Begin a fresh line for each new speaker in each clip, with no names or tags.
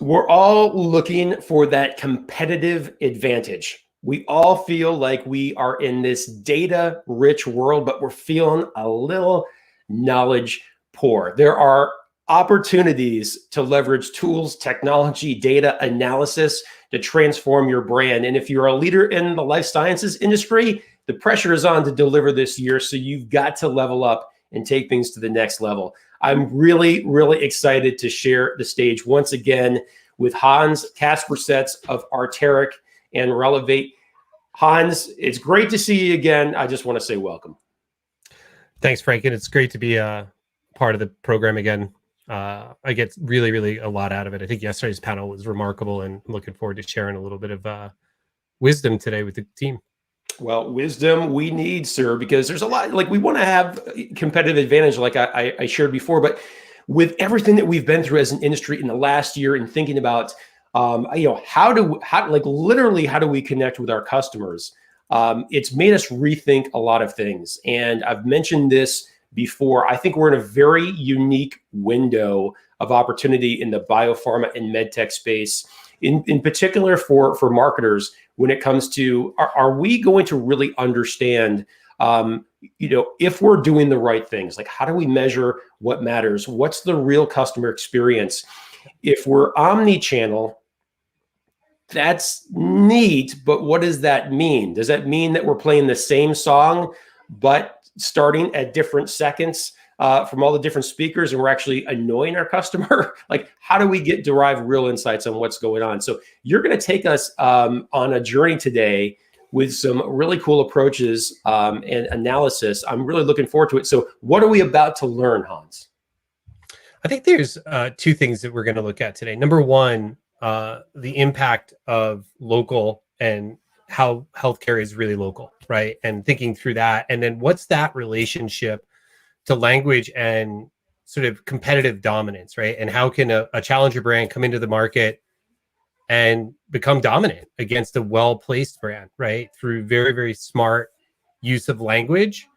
We're all looking for that competitive advantage. We all feel like we are in this data-rich world, but we're feeling a little knowledge poor. There are opportunities to leverage tools, technology, data analysis to transform your brand. And if you're a leader in the life sciences industry, the pressure is on to deliver this year. So you've got to level up and take things to the next level. I'm really, really excited to share the stage once again with Hans Kaspersetz of Arteric and Relevate. Hans, it's great to see you again. I just want to say welcome.
Thanks, Frank. And it's great to be a part of the program again. I get really, really a lot out of it. I think yesterday's panel was remarkable, and I'm looking forward to sharing a little bit of wisdom today with the team.
Well, wisdom we need, sir, because there's a lot, like we want to have competitive advantage, like I shared before, but with everything that we've been through as an industry in the last year and thinking about, how do we connect with our customers? It's made us rethink a lot of things. And I've mentioned this before. I think we're in a very unique window of opportunity in the biopharma and medtech space, in particular for marketers, when it comes to, are we going to really understand, if we're doing the right things? Like, how do we measure what matters? What's the real customer experience? If we're omnichannel, that's neat, but what does that mean? Does that mean that we're playing the same song, but starting at different seconds from all the different speakers, and we're actually annoying our customer? Like, how do we derive real insights on what's going on? So you're going to take us on a journey today with some really cool approaches and analysis. I'm really looking forward to it. So what are we about to learn, Hans?
I think there's two things that we're going to look at today. Number one, the impact of local and how healthcare is really local, right? And thinking through that. And then what's that relationship to language and sort of competitive dominance, right? And how can a challenger brand come into the market and become dominant against a well-placed brand, right? Through very, very smart use of language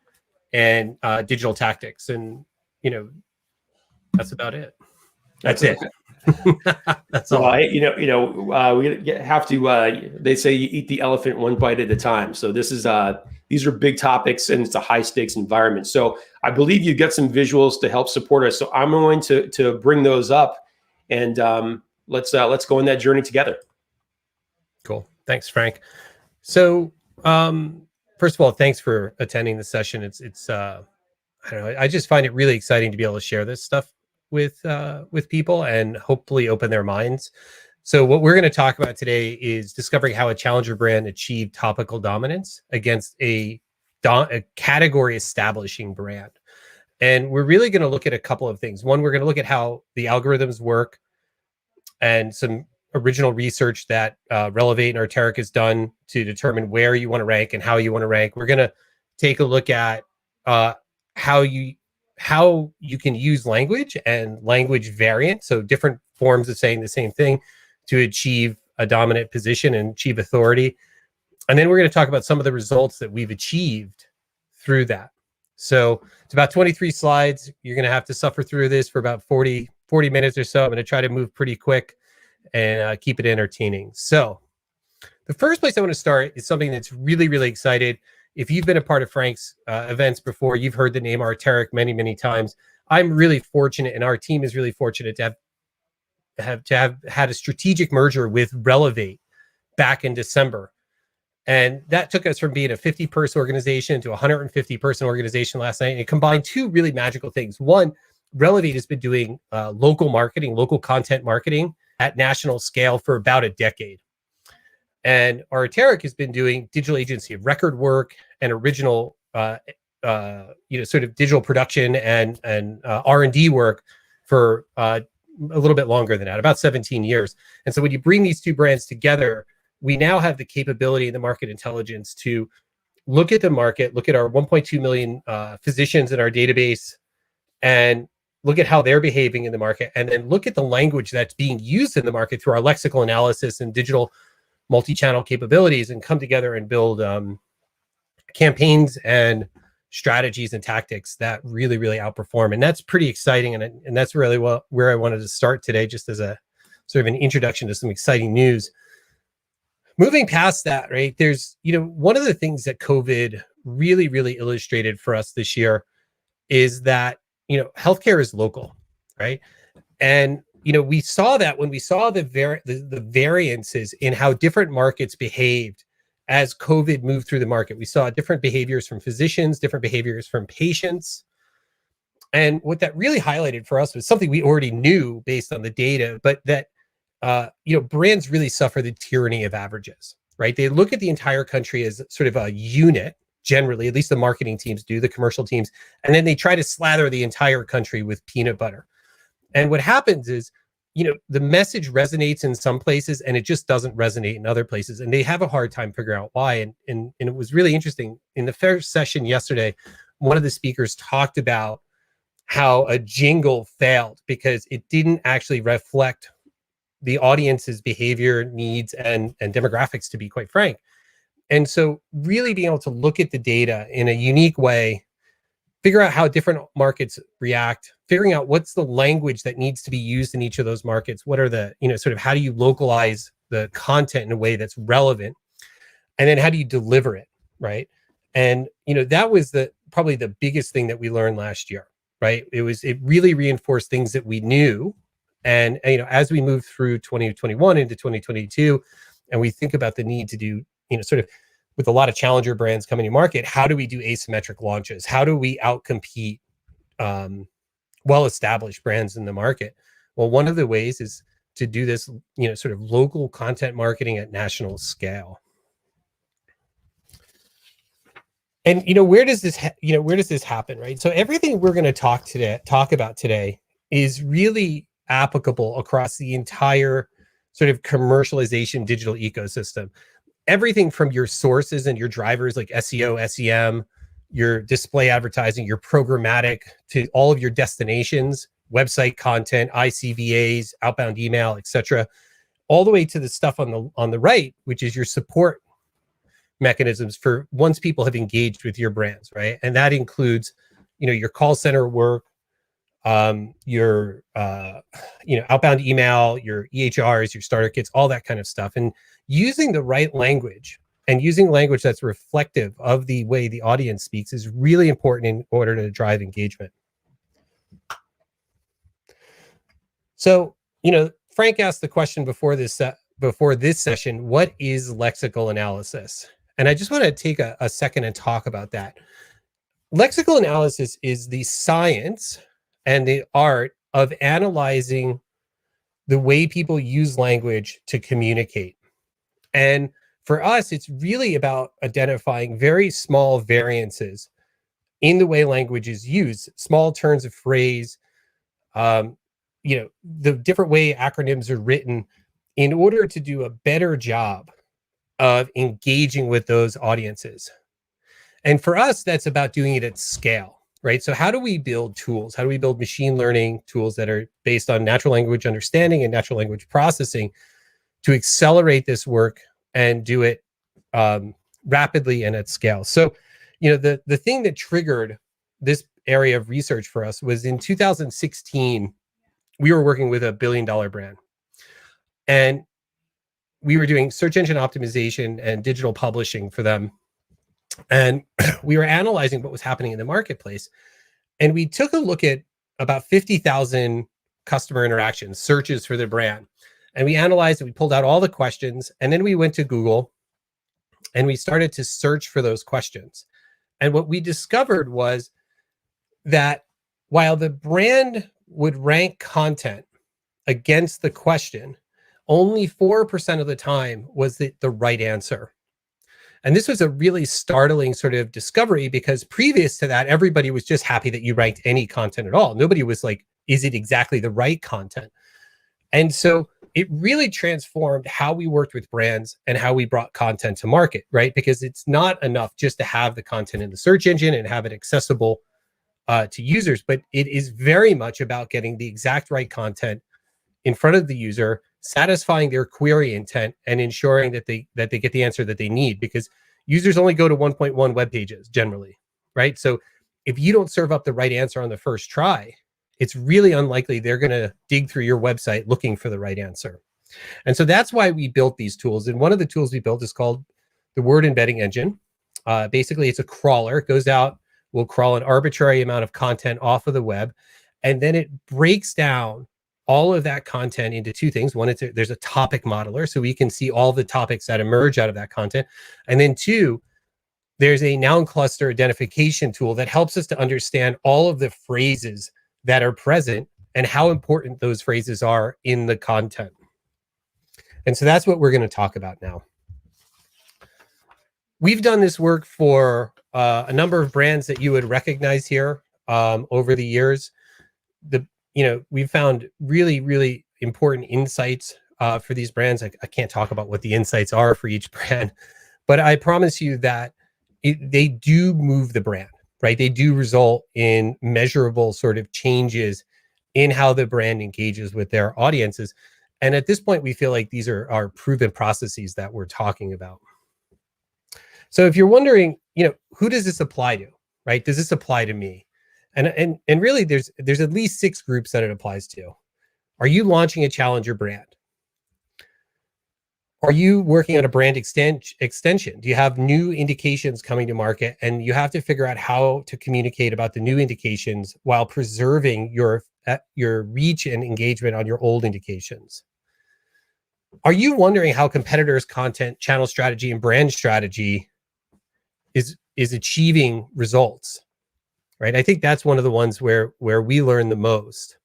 and digital tactics. And, that's about it. That's it. That's all.
We have to, they say you eat the elephant one bite at a time. So these are big topics, and it's a high stakes environment. So I believe you get some visuals to help support us. So I'm going to bring those up, and let's go on that journey together.
Cool. Thanks, Frank. So first of all, thanks for attending the session. It's I don't know, I just find it really exciting to be able to share this stuff with people and hopefully open their minds. So what we're going to talk about today is discovering how a challenger brand achieved topical dominance against a category establishing brand. And we're really going to look at a couple of things. One, we're going to look at how the algorithms work and some original research that Relevate and Arteric has done to determine where you want to rank and how you want to rank. We're going to take a look at how you can use language and language variant, so different forms of saying the same thing, to achieve a dominant position and achieve authority. And then we're going to talk about some of the results that we've achieved through that. So it's about 23 slides. You're going to have to suffer through this for about 40 minutes or so. I'm going to try to move pretty quick and keep it entertaining. So the first place I want to start is something that's really, really excited. If you've been a part of Frank's events before, you've heard the name Arteric many, many times. I'm really fortunate, and our team is really fortunate to have had a strategic merger with Relevate back in December. And that took us from being a 50-person organization to a 150-person organization last night. And it combined two really magical things. One, Relevate has been doing local marketing, local content marketing at national scale for about a decade. And Arteric has been doing digital agency of record work and original, sort of digital production and R&D work for a little bit longer than that, about 17 years. And so when you bring these two brands together, we now have the capability and the market intelligence to look at the market, look at our 1.2 million physicians in our database, and look at how they're behaving in the market, and then look at the language that's being used in the market through our lexical analysis and digital multi-channel capabilities, and come together and build campaigns and strategies and tactics that really, really outperform. And that's pretty exciting. And that's really where I wanted to start today, just as a sort of an introduction to some exciting news. Moving past that, right? There's, one of the things that COVID really, really illustrated for us this year is that, healthcare is local, right? And, we saw that when we saw the variances in how different markets behaved as COVID moved through the market. We saw different behaviors from physicians, different behaviors from patients. And what that really highlighted for us was something we already knew based on the data, but that, brands really suffer the tyranny of averages, right? They look at the entire country as sort of a unit, generally, at least the marketing teams do, the commercial teams, and then they try to slather the entire country with peanut butter. And what happens is, the message resonates in some places and it just doesn't resonate in other places. And they have a hard time figuring out why. And it was really interesting. In the first session yesterday, one of the speakers talked about how a jingle failed because it didn't actually reflect the audience's behavior, needs, and demographics, to be quite frank. And so really being able to look at the data in a unique way, figure out how different markets react, figuring out what's the language that needs to be used in each of those markets. What are the, sort of how do you localize the content in a way that's relevant? And then how do you deliver it, right? And, that was probably the biggest thing that we learned last year, right? It really reinforced things that we knew. And, as we move through 2021 into 2022, and we think about the need to do, sort of with a lot of challenger brands coming to market, how do we do asymmetric launches? How do we outcompete well-established brands in the market? Well, one of the ways is to do this, sort of local content marketing at national scale. And, where does this happen, right? So everything we're going to talk about today is really applicable across the entire sort of commercialization digital ecosystem. Everything from your sources and your drivers like SEO, SEM, your display advertising, your programmatic, to all of your destinations, website content, ICVAs, outbound email, etc., all the way to the stuff on the right, which is your support mechanisms for once people have engaged with your brands, right? And that includes, your call center work, your outbound email, your EHRs, your starter kits, all that kind of stuff. And using the right language and using language that's reflective of the way the audience speaks is really important in order to drive engagement. So, Frank asked the question before this session, what is lexical analysis? And I just want to take a second and talk about that. Lexical analysis is the science and the art of analyzing the way people use language to communicate. And for us, it's really about identifying very small variances in the way language is used, small turns of phrase, the different way acronyms are written in order to do a better job of engaging with those audiences. And for us, that's about doing it at scale, right? So how do we build tools? How do we build machine learning tools that are based on natural language understanding and natural language processing to accelerate this work and do it rapidly and at scale? So, the thing that triggered this area of research for us was in 2016, we were working with $1 billion brand. And we were doing search engine optimization and digital publishing for them. And we were analyzing what was happening in the marketplace. And we took a look at about 50,000 customer interactions, searches for the brand. And we analyzed it, we pulled out all the questions, and then we went to Google and we started to search for those questions. And what we discovered was that while the brand would rank content against the question, only 4% of the time was the right answer. And this was a really startling sort of discovery because previous to that, everybody was just happy that you ranked any content at all. Nobody was like, is it exactly the right content? And so it really transformed how we worked with brands and how we brought content to market, right? Because it's not enough just to have the content in the search engine and have it accessible to users, but it is very much about getting the exact right content in front of the user, satisfying their query intent, and ensuring that they get the answer that they need, because users only go to 1.1 web pages generally, right? So if you don't serve up the right answer on the first try, it's really unlikely they're going to dig through your website looking for the right answer. And so that's why we built these tools. And one of the tools we built is called the Word Embedding Engine. Basically, it's a crawler. It goes out, will crawl an arbitrary amount of content off of the web, and then it breaks down all of that content into two things. One, there's a topic modeler, so we can see all the topics that emerge out of that content. And then two, there's a noun cluster identification tool that helps us to understand all of the phrases that are present and how important those phrases are in the content. And so that's what we're going to talk about now. We've done this work for a number of brands that you would recognize here over the years. We've found really, really important insights for these brands. I can't talk about what the insights are for each brand, but I promise you that they do move the brand, right? They do result in measurable sort of changes in how the brand engages with their audiences. And at this point, we feel like these are proven processes that we're talking about. So if you're wondering, who does this apply to, right? Does this apply to me? And really, there's at least 6 groups that it applies to. Are you launching a challenger brand? Are you working on a brand extension? Do you have new indications coming to market, and you have to figure out how to communicate about the new indications while preserving your reach and engagement on your old indications? Are you wondering how competitors' content, channel strategy, and brand strategy is achieving results? Right? I think that's one of the ones where we learn the most.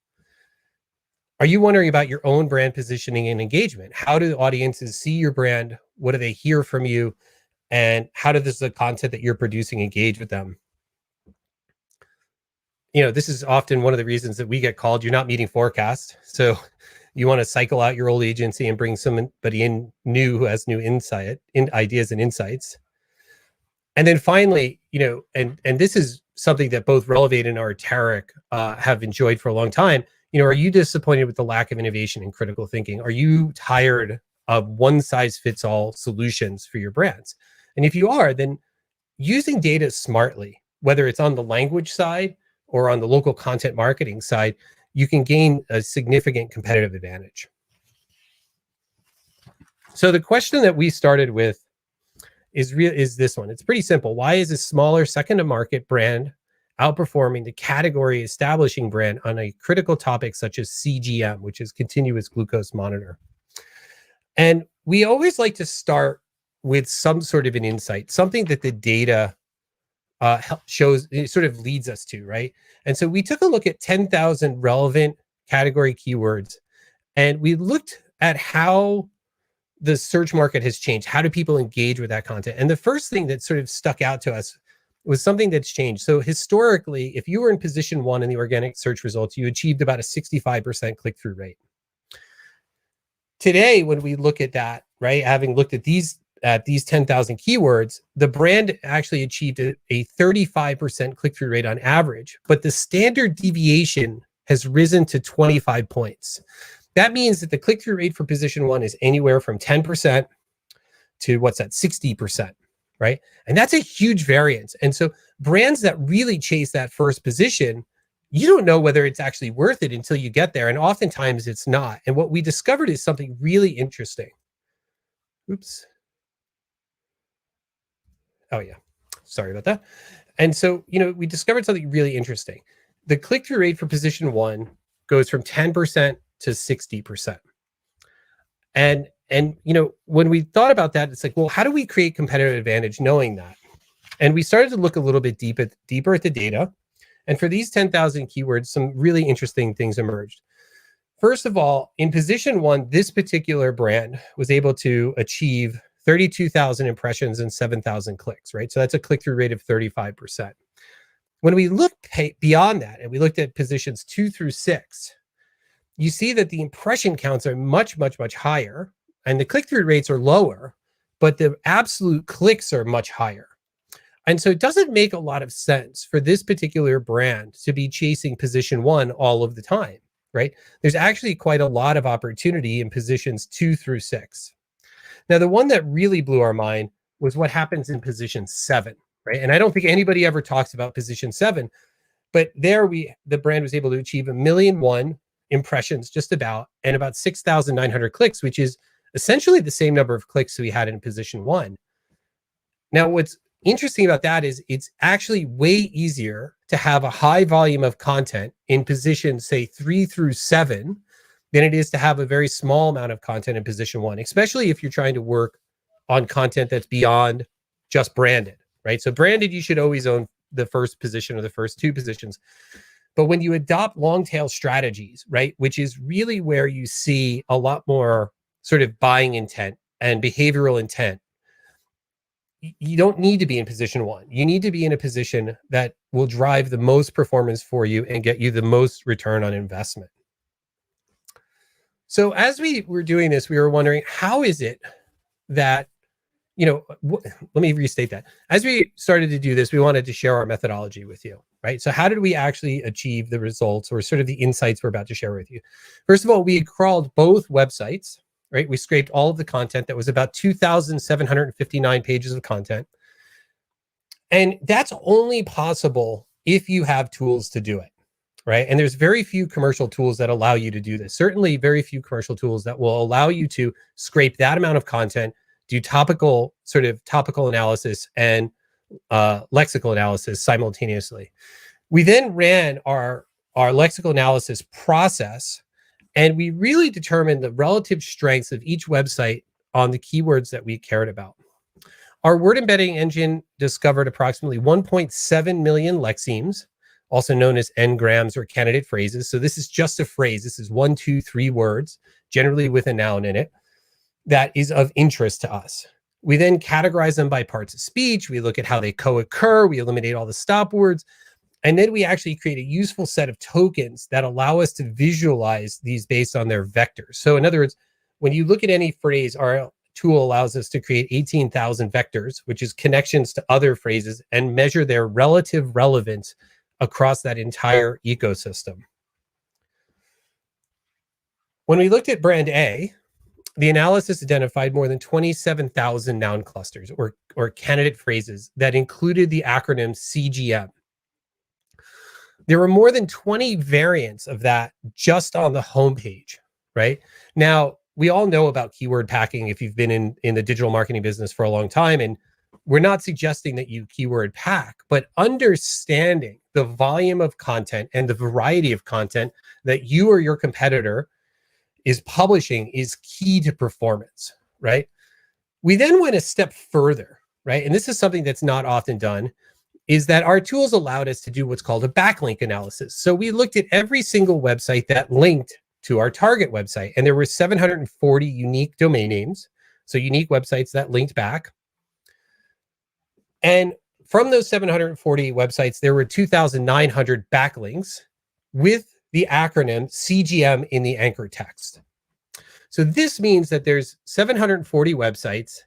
Are you wondering about your own brand positioning and engagement? How do audiences see your brand? What do they hear from you? And how does the content that you're producing engage with them? This is often one of the reasons that we get called, you're not meeting forecast. So you want to cycle out your old agency and bring somebody in new who has new ideas and insights. And then finally, and this is something that both Relevate and Arteric have enjoyed for a long time. Are you disappointed with the lack of innovation and critical thinking? Are you tired of one-size-fits-all solutions for your brands? And if you are, then using data smartly, whether it's on the language side or on the local content marketing side, you can gain a significant competitive advantage. So the question that we started with is this one. It's pretty simple. Why is a smaller second-to-market brand outperforming the category establishing brand on a critical topic such as CGM, which is continuous glucose monitor? And we always like to start with some sort of an insight, something that the data shows, it sort of leads us to, right? And so we took a look at 10,000 relevant category keywords, and we looked at how the search market has changed. How do people engage with that content? And the first thing that sort of stuck out to us was something that's changed. So historically, if you were in position 1 in the organic search results, you achieved about a 65% click-through rate. Today, when we look at that, right, having looked at these 10,000 keywords, the brand actually achieved a 35% click-through rate on average, but the standard deviation has risen to 25 points. That means that the click-through rate for position 1 is anywhere from 10% to 60%. Right? And that's a huge variance. And so brands that really chase that first position, you don't know whether it's actually worth it until you get there. And oftentimes it's not. And what we discovered is something really interesting. Oops. Oh yeah, sorry about that. And so, we discovered something really interesting. The click-through rate for position 1 goes from 10% to 60%. And when we thought about that, it's like, well, how do we create competitive advantage knowing that? And we started to look a little bit deeper at the data. And for these 10,000 keywords, some really interesting things emerged. First of all, in position 1, this particular brand was able to achieve 32,000 impressions and 7,000 clicks, right? So that's a click-through rate of 35%. When we looked beyond that and we looked at positions 2 through 6, you see that the impression counts are much, much, much higher, and the click-through rates are lower, but the absolute clicks are much higher. And so it doesn't make a lot of sense for this particular brand to be chasing position 1 all of the time, right? There's actually quite a lot of opportunity in positions 2 through 6. Now, the one that really blew our mind was what happens in position 7, right? And I don't think anybody ever talks about position 7, But there the brand was able to achieve 1,000,001 impressions just about, and about 6,900 clicks, which is essentially the same number of clicks we had in position 1. Now, what's interesting about that is it's actually way easier to have a high volume of content in position, say 3 through 7, than it is to have a very small amount of content in position 1, especially if you're trying to work on content that's beyond just branded, right? So branded, you should always own the first position or the first 2 positions. But when you adopt long tail strategies, right, which is really where you see a lot more sort of buying intent and behavioral intent, you don't need to be in position 1. You need to be in a position that will drive the most performance for you and get you the most return on investment. So as we were doing this, we were wondering, how is it that, let me restate that. As we started to do this, we wanted to share our methodology with you, right? So how did we actually achieve the results, or sort of the insights we're about to share with you? First of all, we crawled both websites, right? We scraped all of the content. That was about 2,759 pages of content. And that's only possible if you have tools to do it, right? And there's very few commercial tools that allow you to do this. Certainly very few commercial tools that will allow you to scrape that amount of content, do topical analysis and lexical analysis simultaneously. We then ran our lexical analysis process, and we really determined the relative strengths of each website on the keywords that we cared about. Our word embedding engine discovered approximately 1.7 million lexemes, also known as n-grams or candidate phrases. So this is just a phrase. This is 1, 2, 3 words, generally with a noun in it, that is of interest to us. We then categorize them by parts of speech. We look at how they co-occur. We eliminate all the stop words. And then we actually create a useful set of tokens that allow us to visualize these based on their vectors. So in other words, when you look at any phrase, our tool allows us to create 18,000 vectors, which is connections to other phrases, and measure their relative relevance across that entire ecosystem. When we looked at brand A, the analysis identified more than 27,000 noun clusters or candidate phrases that included the acronym CGM. There were more than 20 variants of that just on the homepage, right? Now, we all know about keyword packing if you've been in the digital marketing business for a long time, and we're not suggesting that you keyword pack, but understanding the volume of content and the variety of content that you or your competitor is publishing is key to performance, right? We then went a step further, right? And this is something that's not often done, is that our tools allowed us to do what's called a backlink analysis. So we looked at every single website that linked to our target website, and there were 740 unique domain names, so unique websites that linked back. And from those 740 websites, there were 2,900 backlinks with the acronym CGM in the anchor text. So this means that there's 740 websites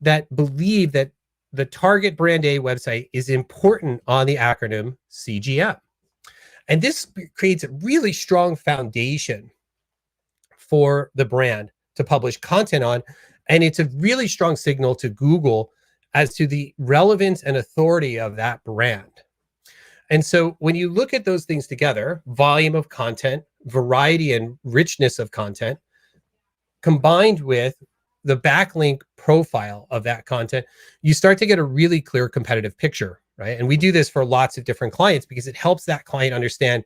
that believe that the target brand A website is important on the acronym CGM. And this creates a really strong foundation for the brand to publish content on. And it's a really strong signal to Google as to the relevance and authority of that brand. And so when you look at those things together, volume of content, variety and richness of content, combined with the backlink profile of that content, you start to get a really clear competitive picture, right? And we do this for lots of different clients because it helps that client understand,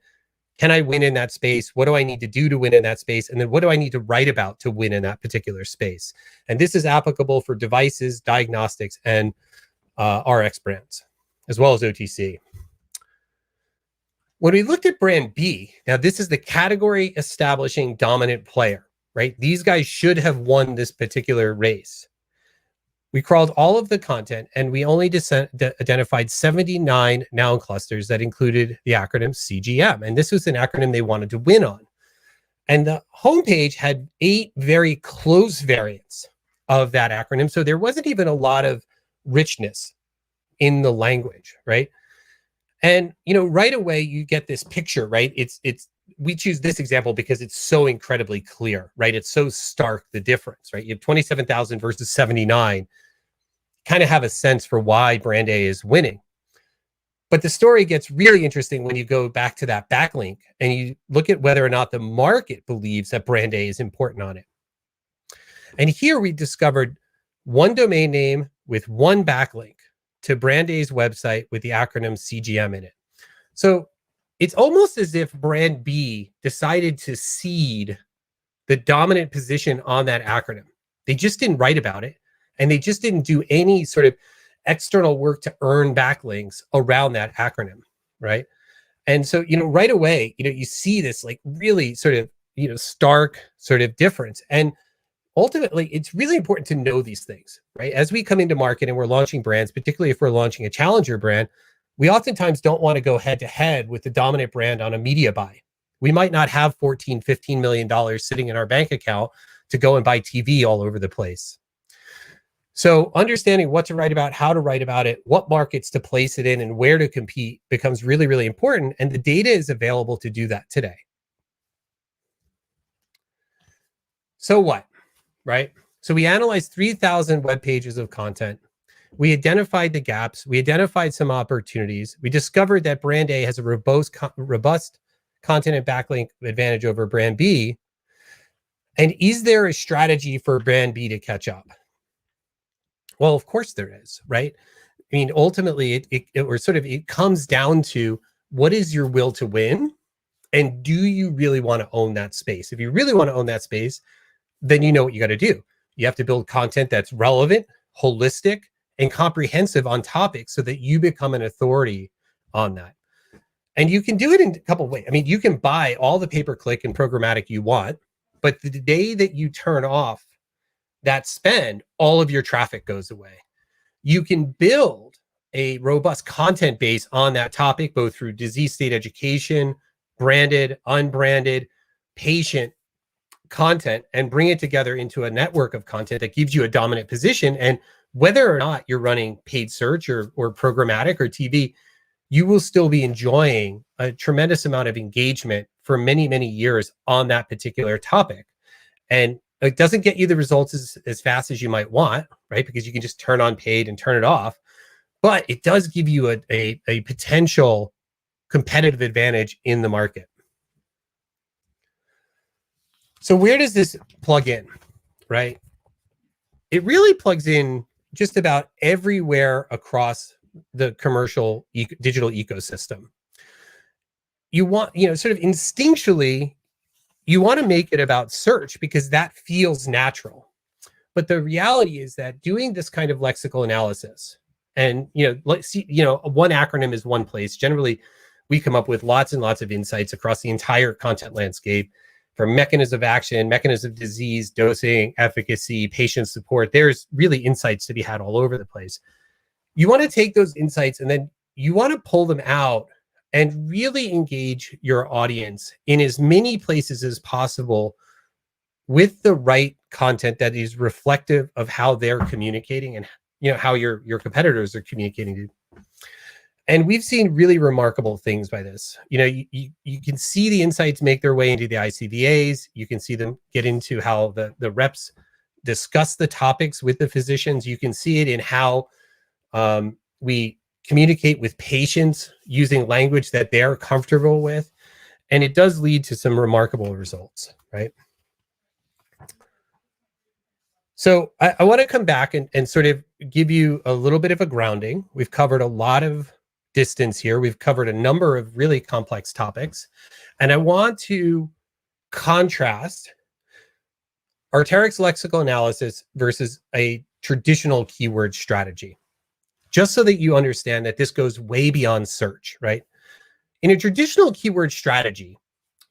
can I win in that space? What do I need to do to win in that space? And then what do I need to write about to win in that particular space? And this is applicable for devices, diagnostics, and RX brands, as well as OTC. When we looked at brand B, now this is the category establishing dominant player, right? These guys should have won this particular race. We crawled all of the content, and we only identified 79 noun clusters that included the acronym CGM. And this was an acronym they wanted to win on. And the homepage had 8 very close variants of that acronym. So there wasn't even a lot of richness in the language, right? And, right away you get this picture, right? We choose this example because it's so incredibly clear, right? It's so stark, the difference, right? You have 27,000 versus 79, kind of have a sense for why brand A is winning. But the story gets really interesting when you go back to that backlink and you look at whether or not the market believes that brand A is important on it. And here we discovered one domain name with one backlink to brand A's website with the acronym CGM in it. So it's almost as if brand B decided to cede the dominant position on that acronym. They just didn't write about it, and they just didn't do any sort of external work to earn backlinks around that acronym, right? And so, right away, you see this like really sort of, stark sort of difference. And ultimately, it's really important to know these things, right? As we come into market and we're launching brands, particularly if we're launching a challenger brand, we oftentimes don't want to go head to head with the dominant brand on a media buy. We might not have $14-15 million sitting in our bank account to go and buy TV all over the place. So understanding what to write about, how to write about it, what markets to place it in, and where to compete becomes really, really important. And the data is available to do that today. So what, right? So we analyzed 3,000 web pages of content. We identified the gaps. We identified some opportunities. We discovered that brand A has a robust content and backlink advantage over brand B. And is there a strategy for brand B to catch up? Well, of course there is, right? I mean, ultimately, it comes down to what is your will to win, and do you really want to own that space? If you really want to own that space, then you know what you got to do. You have to build content that's relevant, holistic, and comprehensive on topics so that you become an authority on that. And you can do it in a couple of ways. I mean, you can buy all the pay-per-click and programmatic you want, but the day that you turn off that spend, all of your traffic goes away. You can build a robust content base on that topic, both through disease state education, branded, unbranded, patient content, and bring it together into a network of content that gives you a dominant position. And whether or not you're running paid search or programmatic or TV, you will still be enjoying a tremendous amount of engagement for many, many years on that particular topic. And it doesn't get you the results as fast as you might want, right? Because you can just turn on paid and turn it off. But it does give you a potential competitive advantage in the market. So where does this plug in, right? It really plugs in just about everywhere across the commercial digital ecosystem. You want, sort of instinctually, you want to make it about search because that feels natural. But the reality is that doing this kind of lexical analysis, and let's see, one acronym is one place. Generally, we come up with lots and lots of insights across the entire content landscape, from mechanism of action, mechanism of disease, dosing, efficacy, patient support. There's really insights to be had all over the place. You want to take those insights and then you want to pull them out and really engage your audience in as many places as possible with the right content that is reflective of how they're communicating and how your competitors are communicating. And we've seen really remarkable things by this. You can see the insights make their way into the ICVAs. You can see them get into how the reps discuss the topics with the physicians. You can see it in how we communicate with patients using language that they're comfortable with. And it does lead to some remarkable results, right? So I want to come back and sort of give you a little bit of a grounding. We've covered a lot of distance here. We've covered a number of really complex topics. And I want to contrast Arteric's lexical analysis versus a traditional keyword strategy, just so that you understand that this goes way beyond search, right? In a traditional keyword strategy,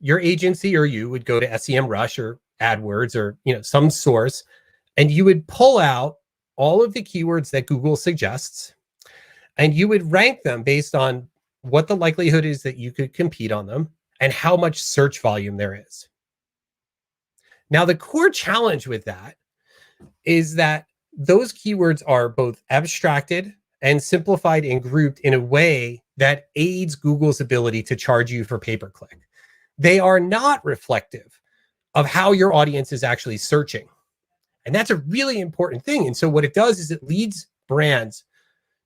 your agency or you would go to SEMrush or AdWords or some source, and you would pull out all of the keywords that Google suggests, and you would rank them based on what the likelihood is that you could compete on them and how much search volume there is. Now, the core challenge with that is that those keywords are both abstracted and simplified and grouped in a way that aids Google's ability to charge you for pay-per-click. They are not reflective of how your audience is actually searching. And that's a really important thing. And so what it does is it leads brands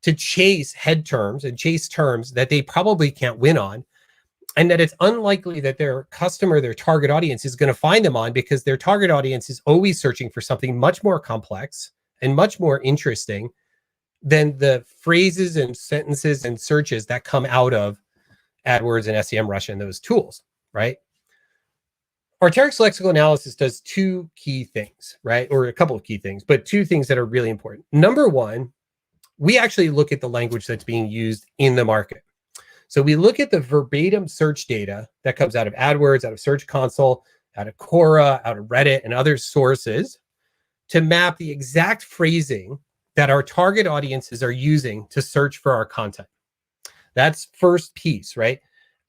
to chase head terms and chase terms that they probably can't win on, and that it's unlikely that their customer, their target audience, is going to find them on, because their target audience is always searching for something much more complex and much more interesting than the phrases and sentences and searches that come out of AdWords and SEMrush and those tools, right? Arteric's lexical analysis does two key things, right? Or a couple of key things, but two things that are really important. Number one, we actually look at the language that's being used in the market. So we look at the verbatim search data that comes out of AdWords, out of Search Console, out of Quora, out of Reddit, and other sources to map the exact phrasing that our target audiences are using to search for our content. That's first piece, right?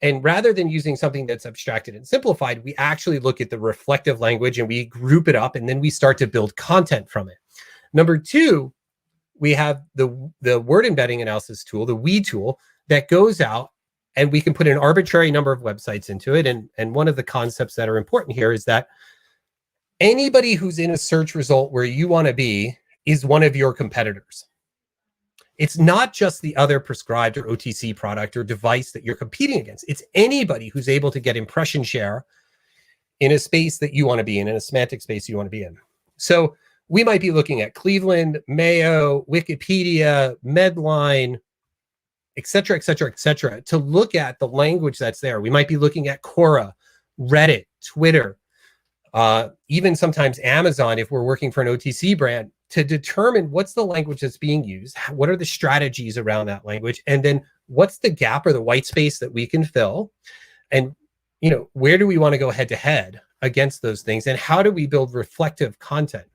And rather than using something that's abstracted and simplified, we actually look at the reflective language and we group it up, and then we start to build content from it. Number two, we have the word embedding analysis tool, the WE tool, that goes out and we can put an arbitrary number of websites into it. And one of the concepts that are important here is that anybody who's in a search result where you want to be is one of your competitors. It's not just the other prescribed or OTC product or device that you're competing against. It's anybody who's able to get impression share in a space that you want to be in a semantic space you want to be in. So we might be looking at Cleveland, Mayo, Wikipedia, Medline, et cetera, et cetera, et cetera, to look at the language that's there. We might be looking at Quora, Reddit, Twitter, even sometimes Amazon, if we're working for an OTC brand, to determine what's the language that's being used, what are the strategies around that language, and then what's the gap or the white space that we can fill, and where do we want to go head to head against those things, and how do we build reflective content?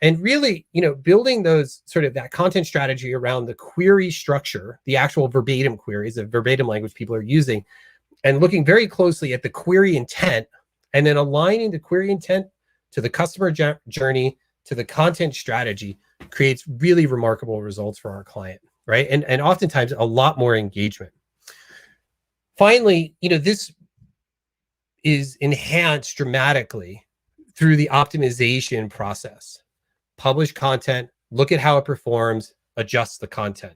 And really, building those sort of that content strategy around the query structure, the actual verbatim queries, the verbatim language people are using, and looking very closely at the query intent, and then aligning the query intent to the customer journey, to the content strategy, creates really remarkable results for our client, right? And oftentimes a lot more engagement. Finally, this is enhanced dramatically through the optimization process. Publish content, look at how it performs, adjust the content.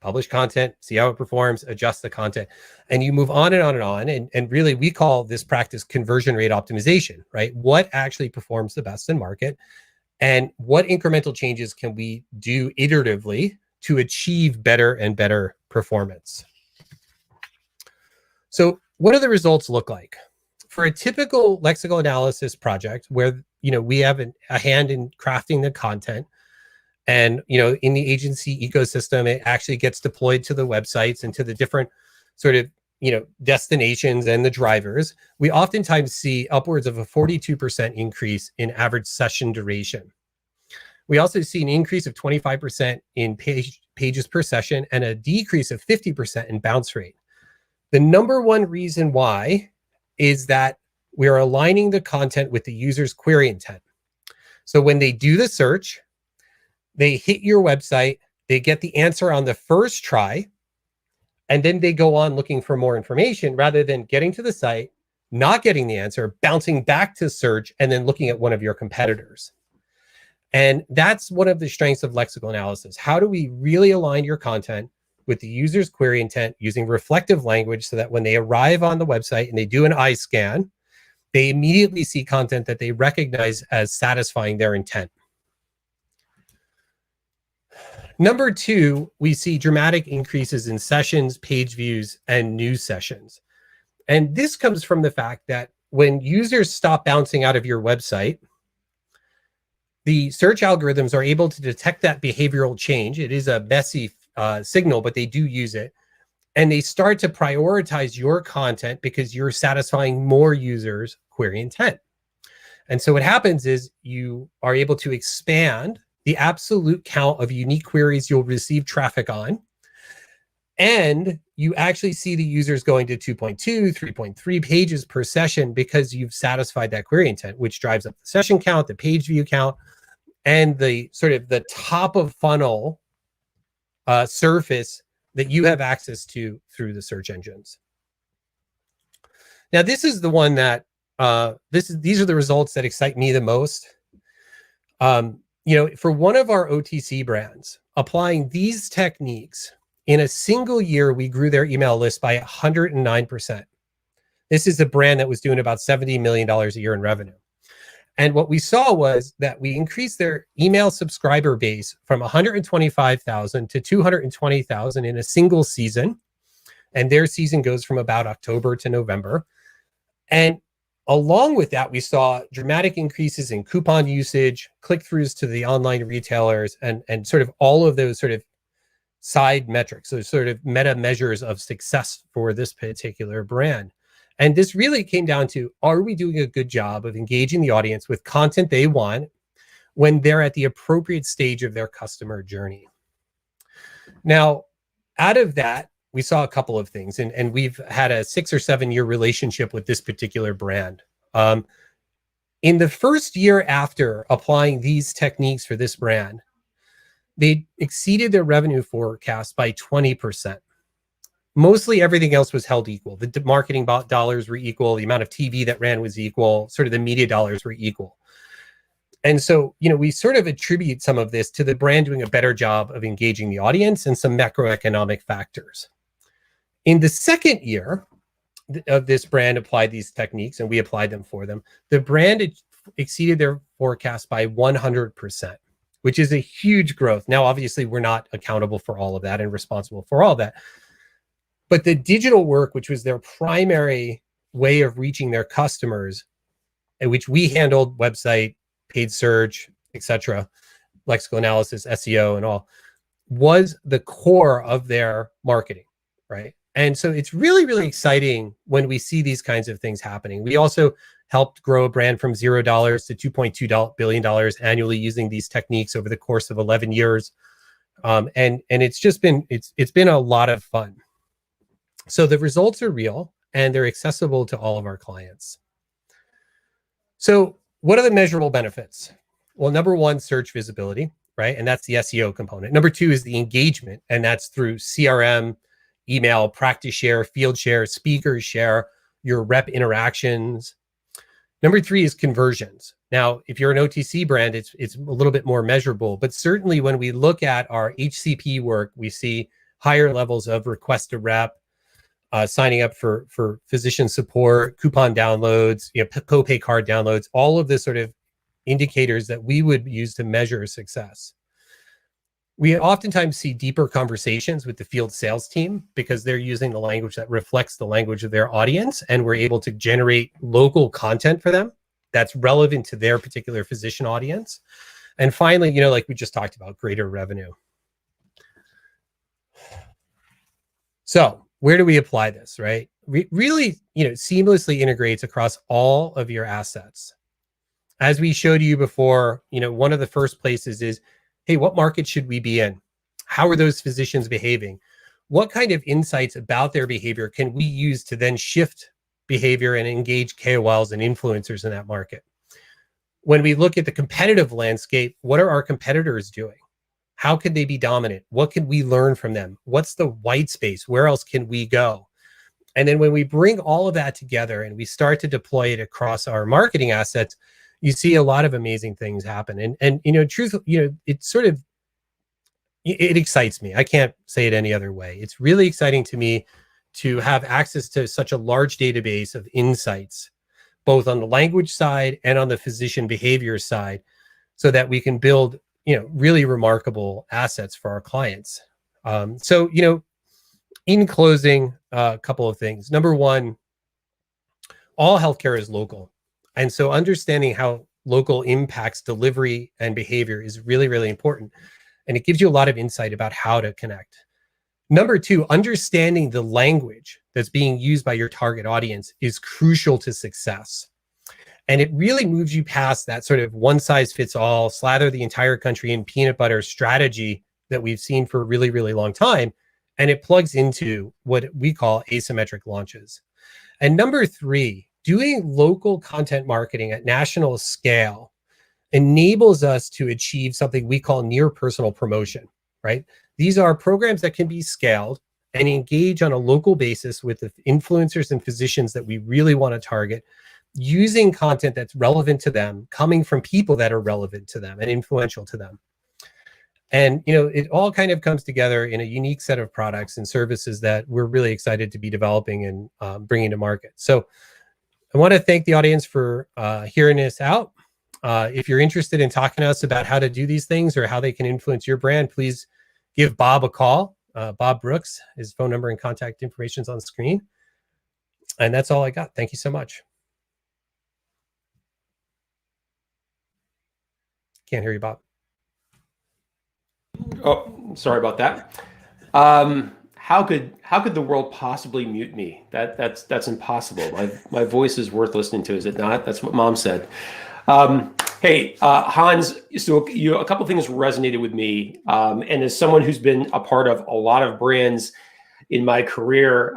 Publish content, see how it performs, adjust the content. And you move on and on and on. And really, we call this practice conversion rate optimization, right? What actually performs the best in market? And what incremental changes can we do iteratively to achieve better and better performance? So what do the results look like? For a typical lexical analysis project where we have a hand in crafting the content, and in the agency ecosystem, it actually gets deployed to the websites and to the different sort of destinations and the drivers, we oftentimes see upwards of a 42% increase in average session duration. We also see an increase of 25% in pages per session and a decrease of 50% in bounce rate. The number one reason why is that we are aligning the content with the user's query intent. So when they do the search, they hit your website, they get the answer on the first try, and then they go on looking for more information rather than getting to the site, not getting the answer, bouncing back to search, and then looking at one of your competitors. And that's one of the strengths of lexical analysis. How do we really align your content with the user's query intent using reflective language so that when they arrive on the website and they do an eye scan, they immediately see content that they recognize as satisfying their intent. Number two, we see dramatic increases in sessions, page views, and new sessions. And this comes from the fact that when users stop bouncing out of your website, the search algorithms are able to detect that behavioral change. It is a messy signal, but they do use it. And they start to prioritize your content because you're satisfying more users' query intent. And so what happens is you are able to expand the absolute count of unique queries you'll receive traffic on. And you actually see the users going to 2.2, 3.3 pages per session because you've satisfied that query intent, which drives up the session count, the page view count, and the sort of the top of funnel surface that you have access to through the search engines. Now, this is the one that these are the results that excite me the most. For one of our OTC brands, applying these techniques in a single year, we grew their email list by 109%. This is a brand that was doing about $70 million a year in revenue. And what we saw was that we increased their email subscriber base from 125,000 to 220,000 in a single season. And their season goes from about October to November. And along with that, we saw dramatic increases in coupon usage, click-throughs to the online retailers, and sort of all of those sort of side metrics, those sort of meta measures of success for this particular brand. And this really came down to, are we doing a good job of engaging the audience with content they want when they're at the appropriate stage of their customer journey? Now, out of that, we saw a couple of things, and we've had a 6 or 7 year relationship with this particular brand. In the first year after applying these techniques for this brand, they exceeded their revenue forecast by 20%. Mostly everything else was held equal. The marketing dollars were equal. The amount of TV that ran was equal. Sort of the media dollars were equal. And so, we sort of attribute some of this to the brand doing a better job of engaging the audience and some macroeconomic factors. In the second year of this brand applied these techniques, and we applied them for them, the brand exceeded their forecast by 100%, which is a huge growth. Now, obviously, we're not accountable for all of that and responsible for all of that. But the digital work, which was their primary way of reaching their customers, and which we handled, website, paid search, etc., lexical analysis, SEO, and all, was the core of their marketing, right? And so it's really, really exciting when we see these kinds of things happening. We also helped grow a brand from $0 to $2.2 billion annually using these techniques over the course of 11 years. And it's just been, it's been a lot of fun. So the results are real and they're accessible to all of our clients. So what are the measurable benefits? Well, number one, search visibility, right? And that's the SEO component. Number two is the engagement, and that's through CRM, email, practice share, field share, speakers share, your rep interactions. Number three is conversions. Now, if you're an OTC brand, it's a little bit more measurable, but certainly when we look at our HCP work, we see higher levels of request to rep, signing up for physician support, coupon downloads, copay card downloads, all of the sort of indicators that we would use to measure success. We oftentimes see deeper conversations with the field sales team because they're using the language that reflects the language of their audience, and we're able to generate local content for them that's relevant to their particular physician audience. And finally, like we just talked about, greater revenue. So where do we apply this, right? Really, seamlessly integrates across all of your assets. As we showed you before, one of the first places is, hey, what market should we be in? How are those physicians behaving? What kind of insights about their behavior can we use to then shift behavior and engage KOLs and influencers in that market? When we look at the competitive landscape, what are our competitors doing? How can they be dominant? What can we learn from them? What's the white space? Where else can we go? And then when we bring all of that together and we start to deploy it across our marketing assets, you see a lot of amazing things happen. And it's sort of, it excites me. I can't say it any other way. It's really exciting to me to have access to such a large database of insights, both on the language side and on the physician behavior side, so that we can build really remarkable assets for our clients. So, in closing, a couple of things. Number one, all healthcare is local. And so understanding how local impacts delivery and behavior is really, really important. And it gives you a lot of insight about how to connect. Number two, understanding the language that's being used by your target audience is crucial to success. And it really moves you past that sort of one size fits all, slather the entire country in peanut butter strategy that we've seen for a really, really long time. And it plugs into what we call asymmetric launches. And number three, doing local content marketing at national scale enables us to achieve something we call near personal promotion, right? These are programs that can be scaled and engage on a local basis with the influencers and physicians that we really want to target, using content that's relevant to them, coming from people that are relevant to them and influential to them. And, it all kind of comes together in a unique set of products and services that we're really excited to be developing and bringing to market. So I want to thank the audience for hearing this out. If you're interested in talking to us about how to do these things or how they can influence your brand, please give Bob a call. Bob Brooks, his phone number and contact information is on the screen. And that's all I got. Thank you so much. Can't hear you, Bob.
Oh, sorry about that. How could the world possibly mute me? That's impossible. My voice is worth listening to, is it not? That's what Mom said. Hey, Hans, so a couple things resonated with me, and as someone who's been a part of a lot of brands in my career,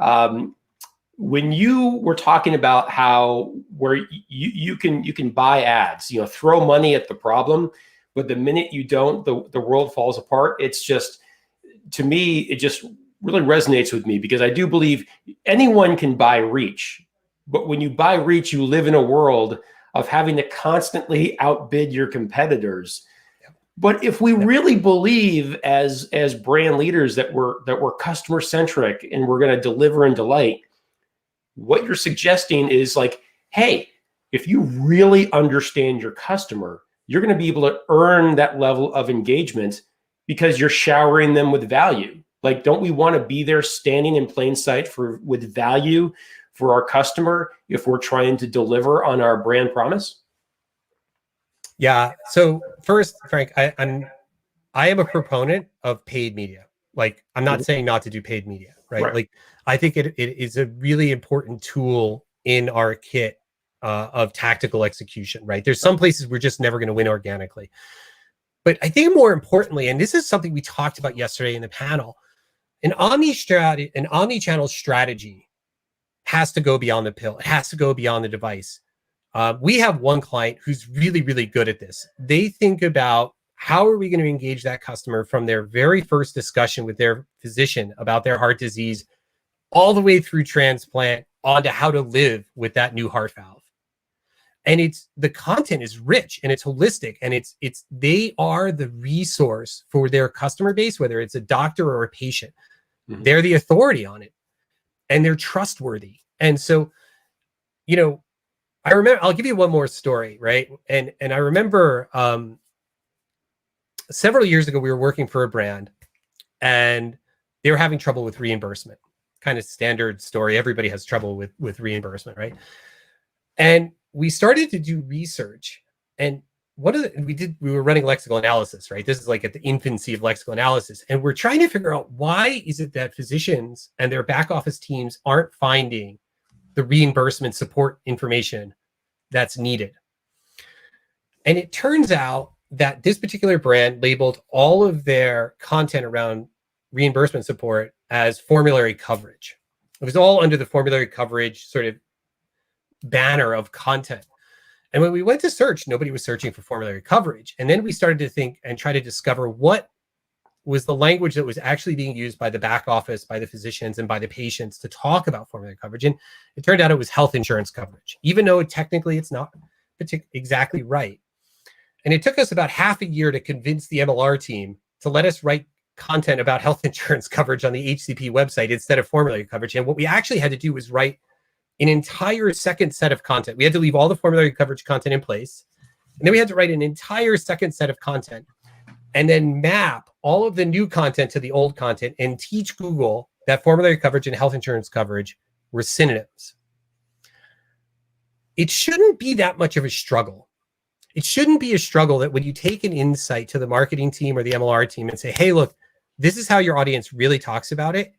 when you were talking about how where you can buy ads, throw money at the problem, but the minute you don't, the world falls apart. It's just, to me, it just really resonates with me, because I do believe anyone can buy reach, but when you buy reach, you live in a world of having to constantly outbid your competitors. Yep. But if we really believe as brand leaders that we're customer centric and we're going to deliver and delight, what you're suggesting is like, hey, if you really understand your customer, you're going to be able to earn that level of engagement because you're showering them with value. Like, don't we want to be there standing in plain sight with value for our customer if we're trying to deliver on our brand promise?
Yeah. So first, Frank, I am a proponent of paid media. Like, I'm not saying not to do paid media, right? Like, I think it is a really important tool in our kit of tactical execution, right? There's some places we're just never going to win organically. But I think more importantly, and this is something we talked about yesterday in the panel, an omnichannel strategy has to go beyond the pill. It has to go beyond the device. We have one client who's really, really good at this. They think about, how are we going to engage that customer from their very first discussion with their physician about their heart disease, all the way through transplant, onto how to live with that new heart valve. And the content is rich and it's holistic, and they are the resource for their customer base, whether it's a doctor or a patient. Mm-hmm. They're the authority on it, and they're trustworthy. And so, I remember, I'll give you one more story, right? And I remember several years ago, we were working for a brand and they were having trouble with reimbursement. Kind of standard story. Everybody has trouble with reimbursement, right? And we started to do research, and we were running lexical analysis, right? This is like at the infancy of lexical analysis. And we're trying to figure out, why is it that physicians and their back office teams aren't finding the reimbursement support information that's needed? And it turns out that this particular brand labeled all of their content around reimbursement support as formulary coverage. It was all under the formulary coverage sort of banner of content. And when we went to search, nobody was searching for formulary coverage. And then we started to think and try to discover what was the language that was actually being used by the back office, by the physicians, and by the patients to talk about formulary coverage. And it turned out it was health insurance coverage, even though technically it's not exactly right. And it took us about half a year to convince the MLR team to let us write content about health insurance coverage on the HCP website instead of formulary coverage. And what we actually had to do was write an entire second set of content. We had to leave all the formulary coverage content in place. And then we had to write an entire second set of content and then map all of the new content to the old content and teach Google that formulary coverage and health insurance coverage were synonyms. It shouldn't be that much of a struggle. It shouldn't be a struggle that when you take an insight to the marketing team or the MLR team and say, hey, look, this is how your audience really talks about it.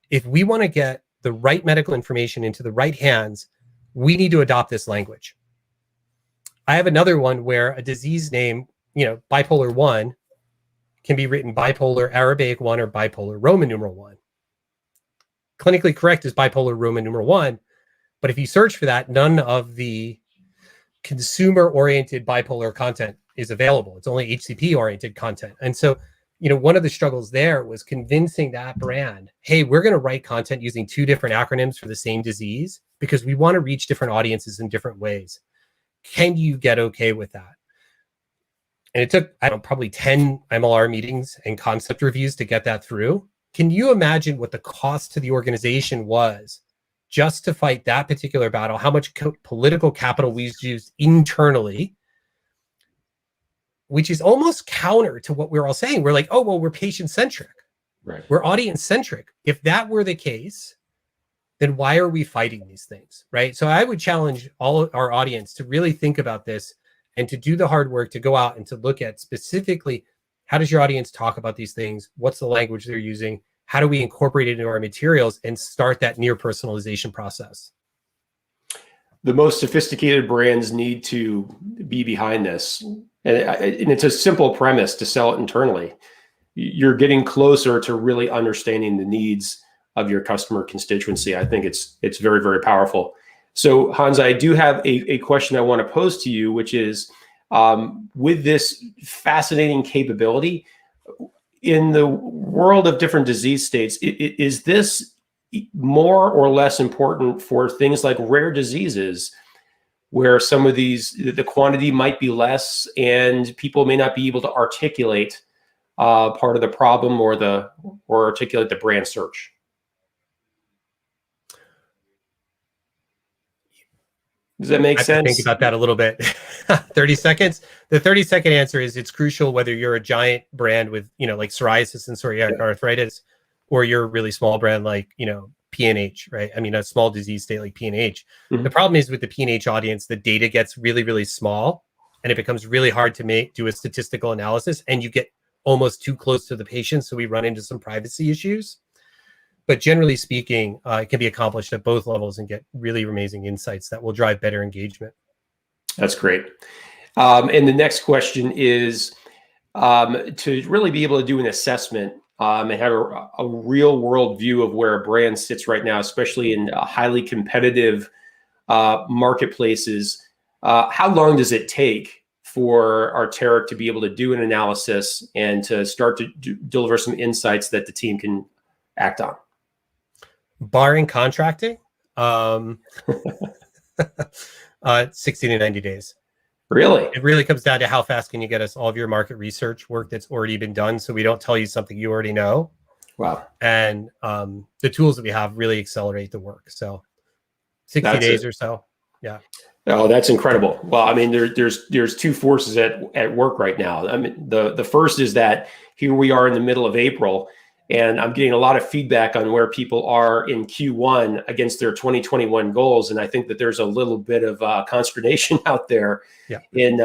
If we want to get the right medical information into the right hands, we need to adopt this language. I have another one where a disease name, bipolar 1, can be written bipolar Arabic 1 or bipolar Roman numeral 1. Clinically correct is bipolar Roman numeral 1, but if you search for that, none of the consumer-oriented bipolar content is available. It's only HCP-oriented content. And so one of the struggles there was convincing that brand, hey, we're going to write content using 2 different acronyms for the same disease because we want to reach different audiences in different ways. Can you get okay with that? And it took, I don't know, probably 10 MLR meetings and concept reviews to get that through. Can you imagine what the cost to the organization was just to fight that particular battle? How much political capital we used internally, which is almost counter to what we're all saying. We're like, oh, well, we're patient-centric.
Right.
We're audience-centric. If that were the case, then why are we fighting these things, right? So I would challenge all our audience to really think about this and to do the hard work to go out and to look at specifically, how does your audience talk about these things? What's the language they're using? How do we incorporate it into our materials and start that near personalization process?
The most sophisticated brands need to be behind this. And it's a simple premise to sell it internally. You're getting closer to really understanding the needs of your customer constituency. I think it's very, very powerful. So Hans, I do have a question I want to pose to you, which is, with this fascinating capability, in the world of different disease states, is this more or less important for things like rare diseases, where some of these, the quantity might be less and people may not be able to articulate part of the problem or articulate the brand search? Does that make sense?
Think about that a little bit. 30 seconds. The 30-second answer is it's crucial whether you're a giant brand with, like psoriasis and psoriatic arthritis, or you're a really small brand like, PNH, right? I mean, a small disease state like PNH. Mm-hmm. The problem is with the PNH audience, the data gets really, really small and it becomes really hard to do a statistical analysis, and you get almost too close to the patient. So we run into some privacy issues. But generally speaking, it can be accomplished at both levels and get really amazing insights that will drive better engagement.
That's great. And the next question is to really be able to do an assessment and have a real world view of where a brand sits right now, especially in highly competitive marketplaces. How long does it take for Arteric to be able to do an analysis and to start to deliver some insights that the team can act on?
Barring contracting, 60 to 90 days.
Really?
It really comes down to how fast can you get us all of your market research work that's already been done, so we don't tell you something you already know.
Wow.
And the tools that we have really accelerate the work. So 60 days or so. Yeah.
Oh, that's incredible. Well, I mean, there's 2 forces at work right now. I mean, the first is that here we are in the middle of April, and I'm getting a lot of feedback on where people are in Q1 against their 2021 goals. And I think that there's a little bit of consternation out there in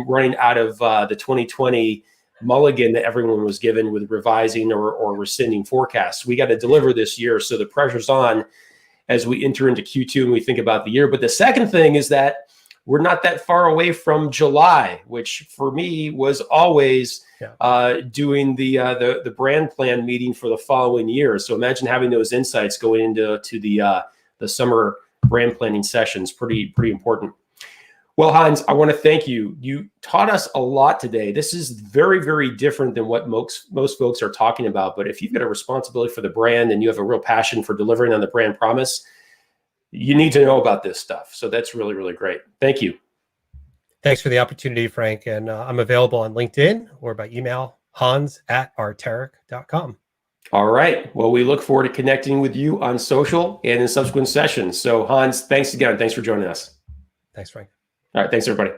running out of the 2020 mulligan that everyone was given with revising or rescinding forecasts. We got to deliver this year. So the pressure's on as we enter into Q2 and we think about the year. But the second thing is that we're not that far away from July, which for me was always doing the brand plan meeting for the following year. So imagine having those insights going into the summer brand planning sessions. Pretty important. Well, Hans, I want to thank you. You taught us a lot today. This is very, very different than what most folks are talking about. But if you've got a responsibility for the brand and you have a real passion for delivering on the brand promise, you need to know about this stuff. So that's really, really great. Thank you.
Thanks for the opportunity, Frank. And I'm available on LinkedIn or by email, hans@arteric.com.
All right. Well, we look forward to connecting with you on social and in subsequent sessions. So Hans, thanks again. Thanks for joining us.
Thanks, Frank.
All right. Thanks, everybody.